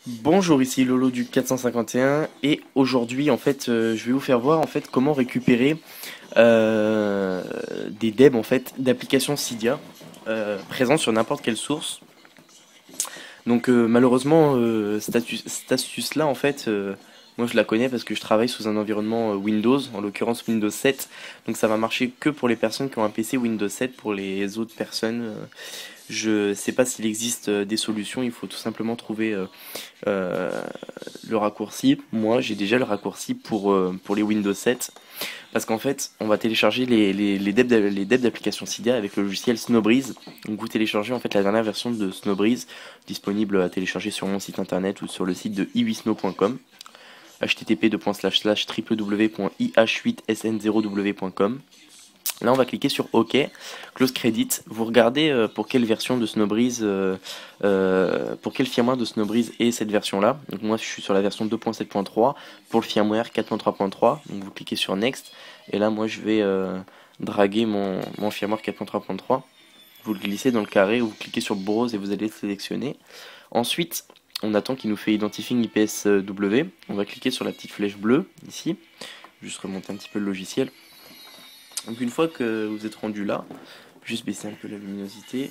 Bonjour, ici Lolo du 451 et aujourd'hui en fait je vais vous faire voir en fait comment récupérer des DEB en fait d'applications Cydia présentes sur n'importe quelle source. Donc malheureusement cette astuce là en fait moi je la connais parce que je travaille sous un environnement Windows, en l'occurrence Windows 7. Donc ça va marcher que pour les personnes qui ont un PC Windows 7. Pour les autres personnes je sais pas s'il existe des solutions, il faut tout simplement trouver euh, le raccourci. Moi, j'ai déjà le raccourci pour les Windows 7. Parce qu'en fait, on va télécharger les devs d'application Cydia avec le logiciel Snowbreeze. Donc vous téléchargez en fait la dernière version de Snowbreeze, disponible à télécharger sur mon site internet ou sur le site de i8snow.com, http://www.ih8sn0w.com. Là, on va cliquer sur OK, Close Credit. Vous regardez pour quelle version de Snowbreeze, pour quel firmware de Snowbreeze est cette version-là. Donc moi, je suis sur la version 2.7.3 pour le firmware 4.3.3. Donc vous cliquez sur Next. Et là, moi, je vais draguer mon firmware 4.3.3. Vous le glissez dans le carré, vous cliquez sur Browse et vous allez le sélectionner. Ensuite, on attend qu'il nous fait Identifying IPSW. On va cliquer sur la petite flèche bleue ici. Juste remonter un petit peu le logiciel. Donc une fois que vous êtes rendu là, juste baisser un peu la luminosité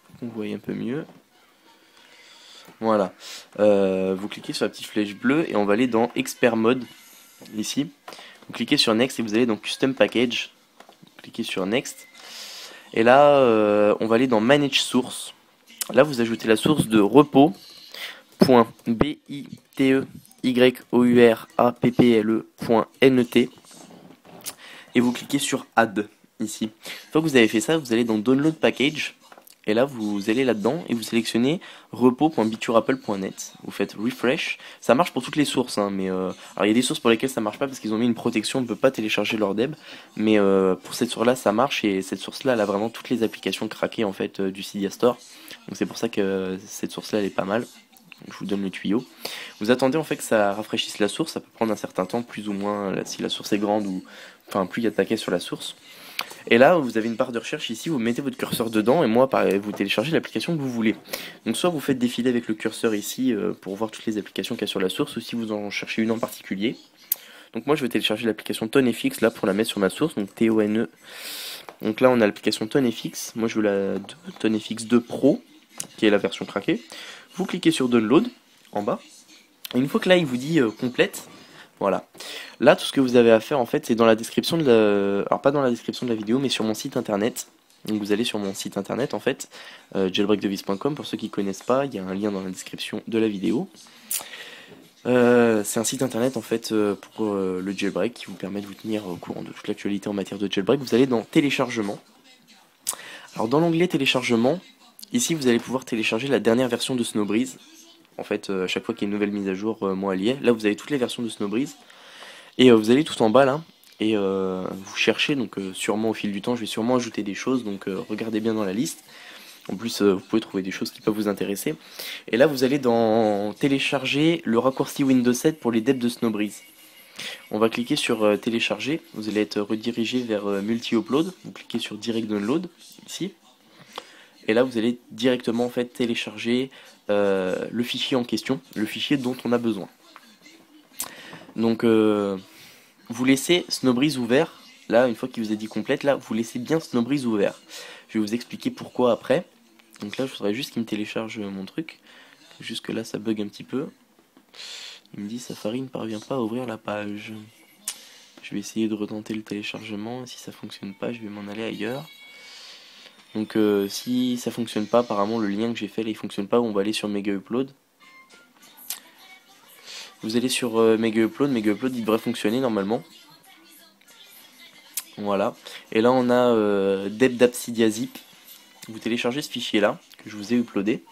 pour qu'on voie un peu mieux. Voilà. Vous cliquez sur la petite flèche bleue et on va aller dans Expert Mode ici. Vous cliquez sur Next et vous allez dans Custom Package. Vous cliquez sur Next. Et là, on va aller dans Manage Source. Là, vous ajoutez la source de repos.biteyouraapple.net et vous cliquez sur Add ici. Une fois que vous avez fait ça, vous allez dans Download Package et là vous allez là-dedans et vous sélectionnez repos.bitourapple.net. Vous faites refresh. Ça marche pour toutes les sources, hein, mais alors il y a des sources pour lesquelles ça marche pas parce qu'ils ont mis une protection, on ne peut pas télécharger leur deb. Mais pour cette source-là, ça marche et cette source-là, elle a vraiment toutes les applications craquées en fait du Cydia Store. Donc c'est pour ça que cette source-là, elle est pas mal. Je vous donne le tuyau. Vous attendez en fait que ça rafraîchisse la source, ça peut prendre un certain temps, plus ou moins, si la source est grande ou enfin plus il y a de paquets sur la source. Et là, vous avez une barre de recherche ici, vous mettez votre curseur dedans et moi, pareil, vous téléchargez l'application que vous voulez. Donc soit vous faites défiler avec le curseur ici pour voir toutes les applications qu'il y a sur la source, ou si vous en cherchez une en particulier. Donc moi, je vais télécharger l'application ToneFX là pour la mettre sur ma source, donc TONE. Donc là, on a l'application ToneFX. Moi, je veux la ToneFX 2 Pro, qui est la version craquée. Vous cliquez sur Download en bas. Et une fois que là, il vous dit complète, voilà. Là, tout ce que vous avez à faire, en fait, c'est dans la description de la... Alors, pas dans la description de la vidéo, mais sur mon site internet. Donc, vous allez sur mon site internet, en fait, jailbreakdevice.com. Pour ceux qui ne connaissent pas, il y a un lien dans la description de la vidéo. C'est un site internet, en fait, pour le jailbreak qui vous permet de vous tenir au courant de toute l'actualité en matière de jailbreak. Vous allez dans Téléchargement. Alors, dans l'onglet Téléchargement, ici, vous allez pouvoir télécharger la dernière version de Snowbreeze. En fait, à chaque fois qu'il y a une nouvelle mise à jour, moi, elle y est. Là, vous avez toutes les versions de Snowbreeze. Et vous allez tout en bas là, et vous cherchez, donc sûrement au fil du temps, je vais sûrement ajouter des choses, donc regardez bien dans la liste. En plus, vous pouvez trouver des choses qui peuvent vous intéresser. Et là, vous allez dans télécharger le raccourci Windows 7 pour les devs de Snowbreeze. On va cliquer sur télécharger, vous allez être redirigé vers multi-upload, vous cliquez sur direct download, ici. Et là, vous allez directement en fait télécharger le fichier en question, le fichier dont on a besoin. Donc vous laissez Snowbreeze ouvert. Là, une fois qu'il vous est dit complète, là, vous laissez bien Snowbreeze ouvert. Je vais vous expliquer pourquoi après. Donc là, je voudrais juste qu'il me télécharge mon truc. Jusque là, ça bug un petit peu. Il me dit Safari ne parvient pas à ouvrir la page. Je vais essayer de retenter le téléchargement. Si ça fonctionne pas, je vais m'en aller ailleurs. Donc si ça fonctionne pas, apparemment le lien que j'ai fait là, il fonctionne pas. On va aller sur Mega Upload. Vous allez sur Mega Upload. Mega Upload, il devrait fonctionner normalement. Voilà. Et là, on a deb.cydia.zip. Vous téléchargez ce fichier là, que je vous ai uploadé.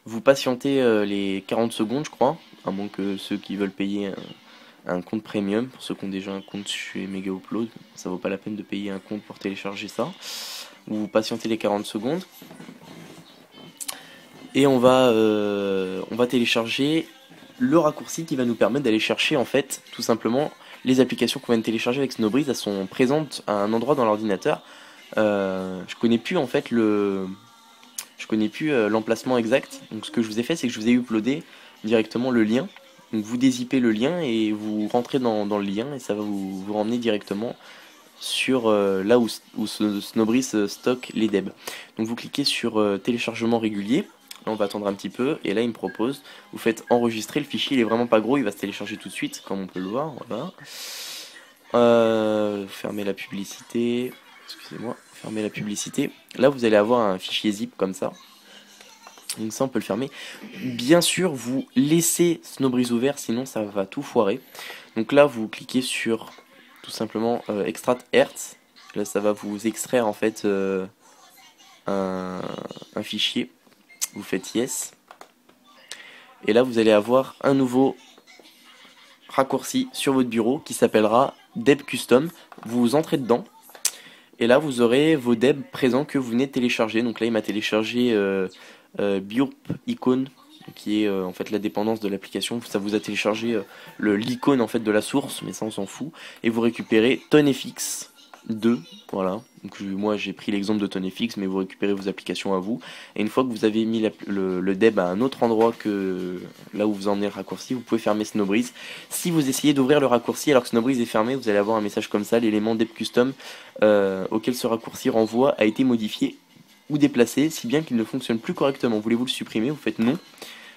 Vous patientez les 40 secondes, je crois, à moins que ceux qui veulent payer un compte premium. Pour ceux qui ont déjà un compte chez Mega Upload, ça vaut pas la peine de payer un compte pour télécharger ça. Vous patientez les 40 secondes. Et on va télécharger le raccourci qui va nous permettre d'aller chercher en fait tout simplement les applications qu'on vient de télécharger avec Snowbreeze. Elles sont présentes à un endroit dans l'ordinateur. Je connais plus en fait Je connais plus l'emplacement exact. Donc ce que je vous ai fait, c'est que je vous ai uploadé directement le lien. Donc vous dézippez le lien et vous rentrez dans le lien et ça va vous ramener directement sur là où Snowbreeze stocke les deb. Donc vous cliquez sur téléchargement régulier. Là on va attendre un petit peu et là il me propose, vous faites enregistrer, le fichier il est vraiment pas gros, il va se télécharger tout de suite comme on peut le voir, voilà. Fermez la publicité, excusez-moi, fermez la publicité. Là vous allez avoir un fichier zip comme ça. Donc ça on peut le fermer. Bien sûr vous laissez Snowbreeze ouvert sinon ça va tout foirer. Donc là vous cliquez sur tout simplement extract Hertz. Là ça va vous extraire en fait un fichier. Vous faites yes. Et là vous allez avoir un nouveau raccourci sur votre bureau qui s'appellera Deb Custom. Vous entrez dedans. Et là vous aurez vos deb présents que vous venez de télécharger. Donc là il m'a téléchargé Burp Icon, qui est en fait la dépendance de l'application. Ça vous a téléchargé l'icône en fait de la source, mais ça on s'en fout. Et vous récupérez ToneFX 2, voilà. Donc moi j'ai pris l'exemple de ToneFX, mais vous récupérez vos applications à vous. Et une fois que vous avez mis le deb à un autre endroit que là où vous emmenez le raccourci, vous pouvez fermer Snowbreeze. Si vous essayez d'ouvrir le raccourci alors que Snowbreeze est fermé, vous allez avoir un message comme ça: l'élément deb custom auquel ce raccourci renvoie a été modifié ou déplacé, si bien qu'il ne fonctionne plus correctement. Voulez-vous le supprimer? Vous faites non.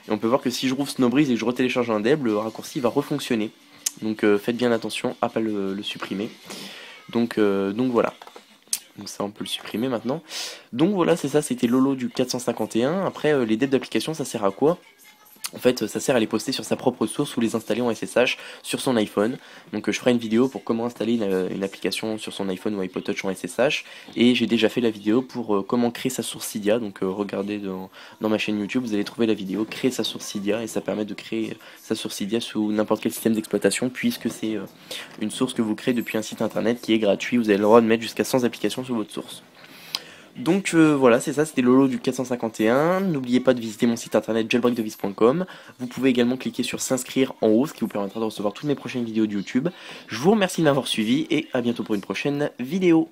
Et on peut voir que si je rouvre Snowbreeze et que je retélécharge un deb, le raccourci va refonctionner. Donc faites bien attention à pas le supprimer. Donc voilà. Donc ça on peut le supprimer maintenant. Donc voilà, c'est ça, c'était Lolo du 451. Après les debs d'application, ça sert à quoi? En fait, ça sert à les poster sur sa propre source ou les installer en SSH sur son iPhone. Donc je ferai une vidéo pour comment installer une application sur son iPhone ou iPod Touch en SSH. Et j'ai déjà fait la vidéo pour comment créer sa source Cydia. Donc regardez dans ma chaîne YouTube, vous allez trouver la vidéo créer sa source Cydia. Et ça permet de créer sa source Cydia sous n'importe quel système d'exploitation, puisque c'est une source que vous créez depuis un site internet qui est gratuit. Vous avez le droit de mettre jusqu'à 100 applications sur votre source. Donc voilà, c'est ça, c'était Lolo du 451. N'oubliez pas de visiter mon site internet jailbreakdevice.com. Vous pouvez également cliquer sur s'inscrire en haut, ce qui vous permettra de recevoir toutes mes prochaines vidéos de YouTube. Je vous remercie de m'avoir suivi et à bientôt pour une prochaine vidéo.